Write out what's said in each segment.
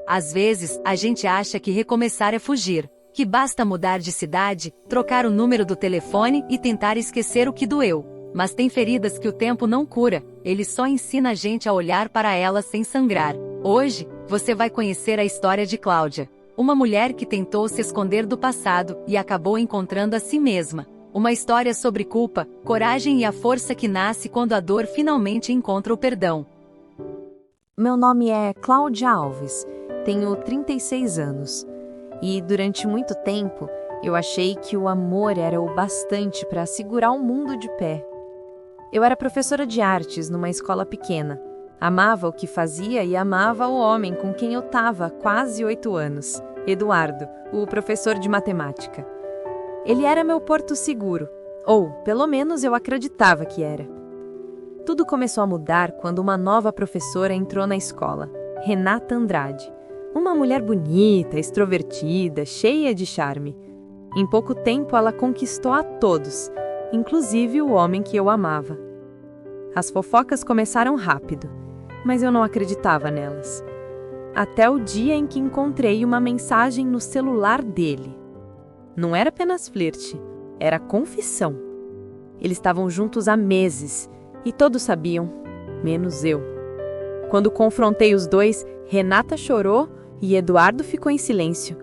Às vezes, a gente acha que recomeçar é fugir, que basta mudar de cidade, trocar o número do telefone e tentar esquecer o que doeu. Mas tem feridas que o tempo não cura, ele só ensina a gente a olhar para elas sem sangrar. Hoje, você vai conhecer a história de Cláudia, uma mulher que tentou se esconder do passado e acabou encontrando a si mesma. Uma história sobre culpa, coragem e a força que nasce quando a dor finalmente encontra o perdão. Meu nome é Cláudia Alves, tenho 36 anos e durante muito tempo eu achei que o amor era o bastante para segurar o mundo de pé. Eu era professora de artes numa escola pequena, amava o que fazia e amava o homem com quem eu estava há quase 8 anos, Eduardo, o professor de matemática. Ele era meu porto seguro, ou pelo menos eu acreditava que era. Tudo começou a mudar quando uma nova professora entrou na escola, Renata Andrade. Uma mulher bonita, extrovertida, cheia de charme. Em pouco tempo ela conquistou a todos, inclusive o homem que eu amava. As fofocas começaram rápido, mas eu não acreditava nelas. Até o dia em que encontrei uma mensagem no celular dele. Não era apenas flerte, era confissão. Eles estavam juntos há meses e todos sabiam, menos eu. Quando confrontei os dois, Renata chorou e Eduardo ficou em silêncio.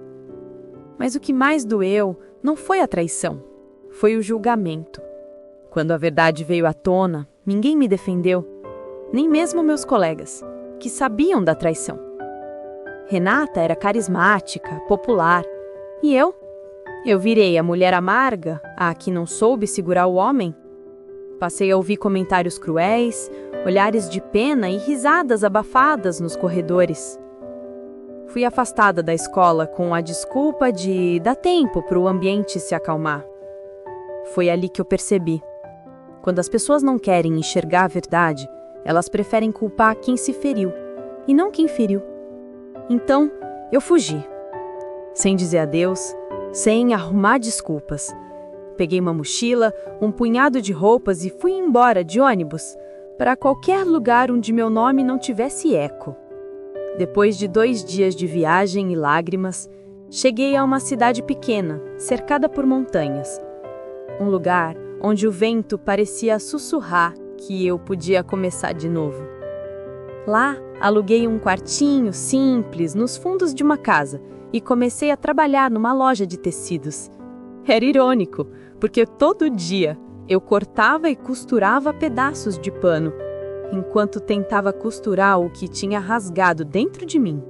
Mas o que mais doeu não foi a traição, foi o julgamento. Quando a verdade veio à tona, ninguém me defendeu, nem mesmo meus colegas, que sabiam da traição. Renata era carismática, popular, e eu virei a mulher amarga, a que não soube segurar o homem. Passei a ouvir comentários cruéis, olhares de pena e risadas abafadas nos corredores. Fui afastada da escola com a desculpa de dar tempo para o ambiente se acalmar. Foi ali que eu percebi. Quando as pessoas não querem enxergar a verdade, elas preferem culpar quem se feriu, e não quem feriu. Então, eu fugi. Sem dizer adeus, sem arrumar desculpas. Peguei uma mochila, um punhado de roupas e fui embora de ônibus para qualquer lugar onde meu nome não tivesse eco. Depois de 2 dias de viagem e lágrimas, cheguei a uma cidade pequena, cercada por montanhas. Um lugar onde o vento parecia sussurrar que eu podia começar de novo. Lá, aluguei um quartinho simples nos fundos de uma casa e comecei a trabalhar numa loja de tecidos. Era irônico, porque todo dia eu cortava e costurava pedaços de pano, enquanto tentava costurar o que tinha rasgado dentro de mim.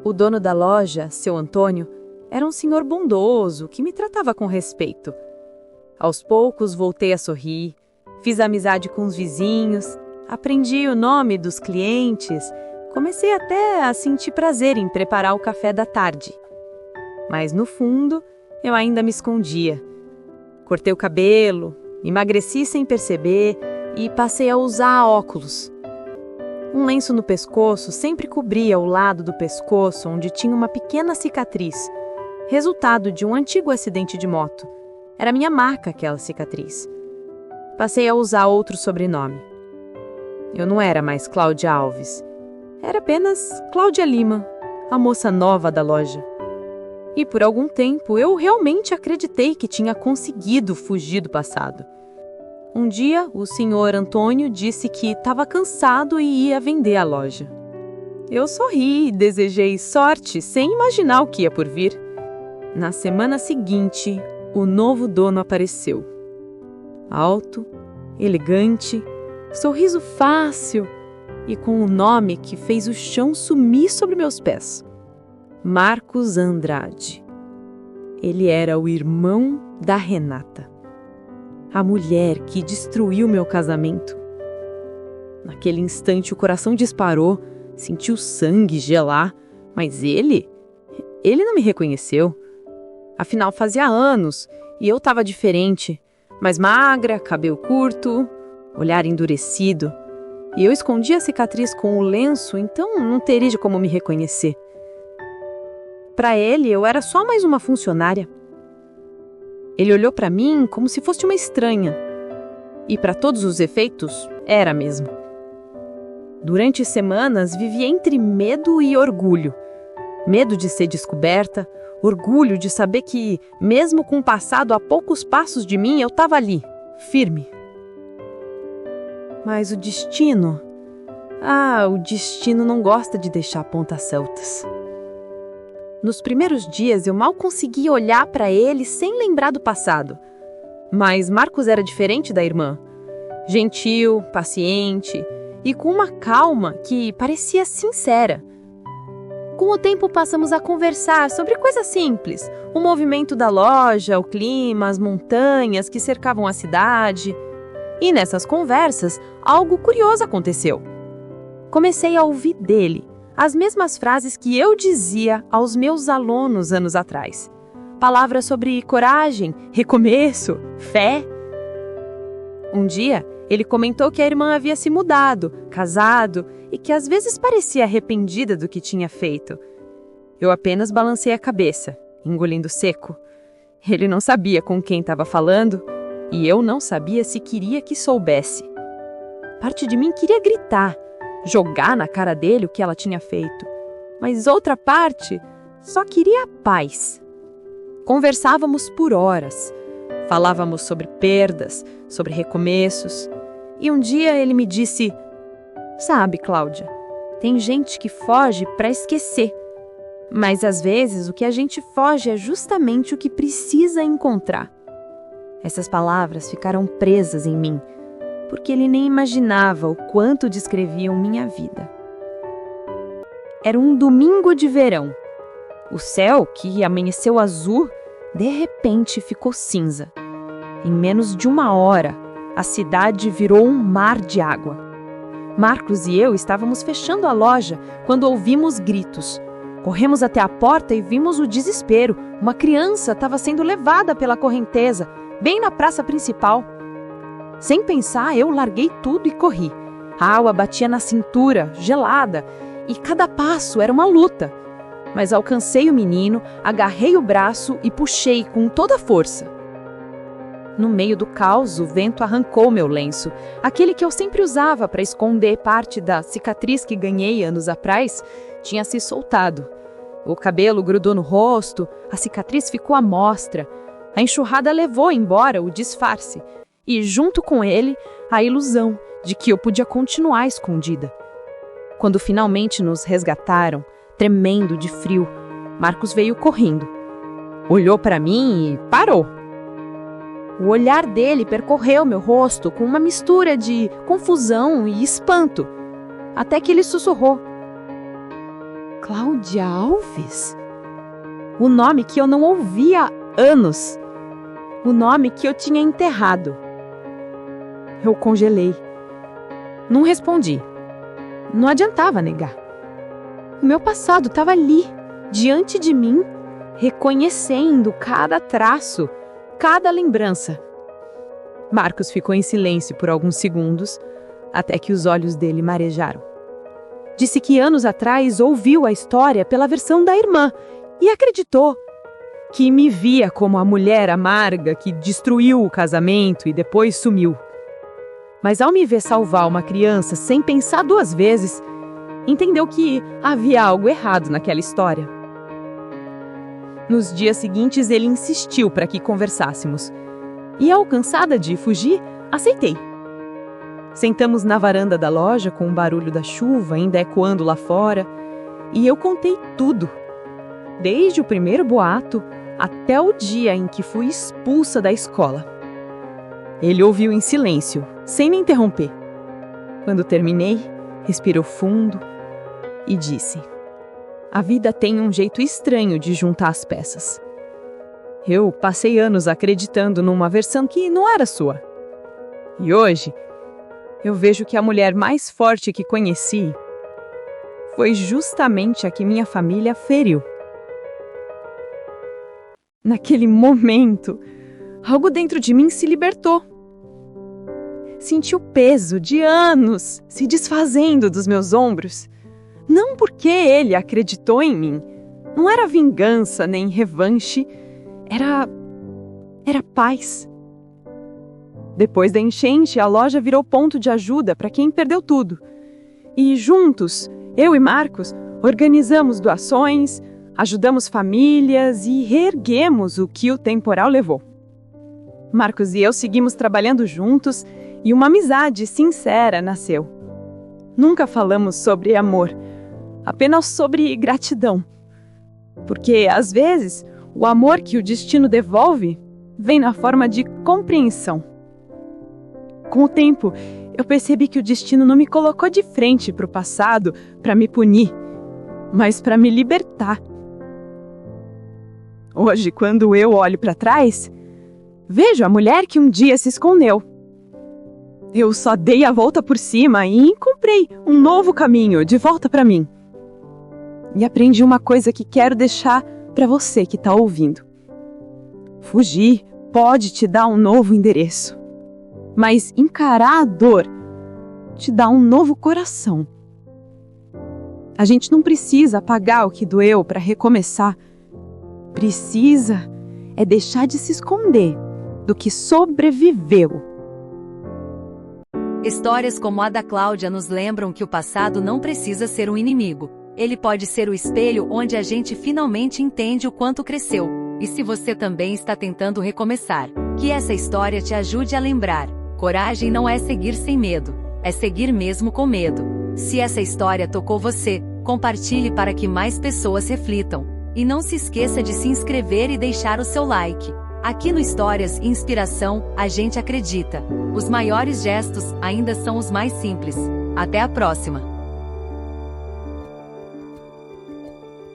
O dono da loja, seu Antônio, era um senhor bondoso que me tratava com respeito. Aos poucos voltei a sorrir, fiz amizade com os vizinhos, aprendi o nome dos clientes, comecei até a sentir prazer em preparar o café da tarde. Mas no fundo, eu ainda me escondia. Cortei o cabelo, emagreci sem perceber e passei a usar óculos. Um lenço no pescoço sempre cobria o lado do pescoço onde tinha uma pequena cicatriz, resultado de um antigo acidente de moto. Era minha marca aquela cicatriz. Passei a usar outro sobrenome. Eu não era mais Cláudia Alves. Era apenas Cláudia Lima, a moça nova da loja. E por algum tempo eu realmente acreditei que tinha conseguido fugir do passado. Um dia, o senhor Antônio disse que estava cansado e ia vender a loja. Eu sorri e desejei sorte sem imaginar o que ia por vir. Na semana seguinte, o novo dono apareceu. Alto, elegante, sorriso fácil e com um nome que fez o chão sumir sobre meus pés. Marcos Andrade. Ele era o irmão da Renata, a mulher que destruiu meu casamento. Naquele instante o coração disparou, senti o sangue gelar, mas ele não me reconheceu. Afinal, fazia anos e eu estava diferente, mais magra, cabelo curto, olhar endurecido. E eu escondi a cicatriz com o lenço, então não teria como me reconhecer. Para ele, eu era só mais uma funcionária. Ele olhou para mim como se fosse uma estranha. E para todos os efeitos, era mesmo. Durante semanas, vivi entre medo e orgulho. Medo de ser descoberta, orgulho de saber que, mesmo com o passado a poucos passos de mim, eu estava ali, firme. Mas o destino... o destino não gosta de deixar pontas soltas. Nos primeiros dias eu mal conseguia olhar para ele sem lembrar do passado. Mas Marcos era diferente da irmã. Gentil, paciente e com uma calma que parecia sincera. Com o tempo passamos a conversar sobre coisas simples, o movimento da loja, o clima, as montanhas que cercavam a cidade. E nessas conversas, algo curioso aconteceu. Comecei a ouvir dele as mesmas frases que eu dizia aos meus alunos anos atrás. Palavras sobre coragem, recomeço, fé. Um dia, ele comentou que a irmã havia se mudado, casado e que às vezes parecia arrependida do que tinha feito. Eu apenas balancei a cabeça, engolindo seco. Ele não sabia com quem estava falando e eu não sabia se queria que soubesse. Parte de mim queria gritar, jogar na cara dele o que ela tinha feito, mas outra parte só queria paz. Conversávamos por horas, falávamos sobre perdas, sobre recomeços, e um dia ele me disse: "Sabe, Cláudia, tem gente que foge para esquecer, mas às vezes o que a gente foge é justamente o que precisa encontrar." Essas palavras ficaram presas em mim, porque ele nem imaginava o quanto descreviam minha vida. Era um domingo de verão. O céu, que amanheceu azul, de repente ficou cinza. Em menos de uma hora, a cidade virou um mar de água. Marcos e eu estávamos fechando a loja quando ouvimos gritos. Corremos até a porta e vimos o desespero. Uma criança estava sendo levada pela correnteza, bem na praça principal. Sem pensar, eu larguei tudo e corri. A água batia na cintura, gelada, e cada passo era uma luta. Mas alcancei o menino, agarrei o braço e puxei com toda a força. No meio do caos, o vento arrancou meu lenço, aquele que eu sempre usava para esconder parte da cicatriz que ganhei anos atrás, tinha se soltado. O cabelo grudou no rosto, a cicatriz ficou à mostra. A enxurrada levou embora o disfarce e, junto com ele, a ilusão de que eu podia continuar escondida. Quando finalmente nos resgataram, tremendo de frio, Marcos veio correndo. Olhou para mim e parou. O olhar dele percorreu meu rosto com uma mistura de confusão e espanto, até que ele sussurrou: "Cláudia Alves?" O nome que eu não ouvia há anos. O nome que eu tinha enterrado. Eu congelei. Não respondi. Não adiantava negar. O meu passado estava ali, diante de mim, reconhecendo cada traço, cada lembrança. Marcos ficou em silêncio por alguns segundos, até que os olhos dele marejaram. Disse que anos atrás ouviu a história pela versão da irmã e acreditou. Que me via como a mulher amarga que destruiu o casamento e depois sumiu. Mas ao me ver salvar uma criança sem pensar duas vezes, entendeu que havia algo errado naquela história. Nos dias seguintes, ele insistiu para que conversássemos. E, cansada de fugir, aceitei. Sentamos na varanda da loja com o barulho da chuva ainda ecoando lá fora, e eu contei tudo. Desde o primeiro boato até o dia em que fui expulsa da escola. Ele ouviu em silêncio, sem me interromper. Quando terminei, respirou fundo e disse: "A vida tem um jeito estranho de juntar as peças. Eu passei anos acreditando numa versão que não era sua. E hoje, eu vejo que a mulher mais forte que conheci foi justamente a que minha família feriu." Naquele momento, algo dentro de mim se libertou. Senti o peso de anos se desfazendo dos meus ombros. Não porque ele acreditou em mim. Não era vingança nem revanche. Era paz. Depois da enchente, a loja virou ponto de ajuda para quem perdeu tudo. E juntos, eu e Marcos, organizamos doações, Ajudamos famílias e reerguemos o que o temporal levou. Marcos e eu seguimos trabalhando juntos e uma amizade sincera nasceu. Nunca falamos sobre amor, apenas sobre gratidão. Porque, às vezes, o amor que o destino devolve vem na forma de compreensão. Com o tempo, eu percebi que o destino não me colocou de frente para o passado para me punir, mas para me libertar. Hoje, quando eu olho para trás, vejo a mulher que um dia se escondeu. Eu só dei a volta por cima e encontrei um novo caminho de volta para mim. E aprendi uma coisa que quero deixar para você que está ouvindo. Fugir pode te dar um novo endereço, mas encarar a dor te dá um novo coração. A gente não precisa apagar o que doeu para recomeçar. Precisa é deixar de se esconder do que sobreviveu. Histórias como a da Cláudia nos lembram que o passado não precisa ser um inimigo. Ele pode ser o espelho onde a gente finalmente entende o quanto cresceu. E se você também está tentando recomeçar, que essa história te ajude a lembrar: coragem não é seguir sem medo, é seguir mesmo com medo. Se essa história tocou você, compartilhe para que mais pessoas reflitam. E não se esqueça de se inscrever e deixar o seu like. Aqui no Histórias e Inspiração, a gente acredita. Os maiores gestos ainda são os mais simples. Até a próxima!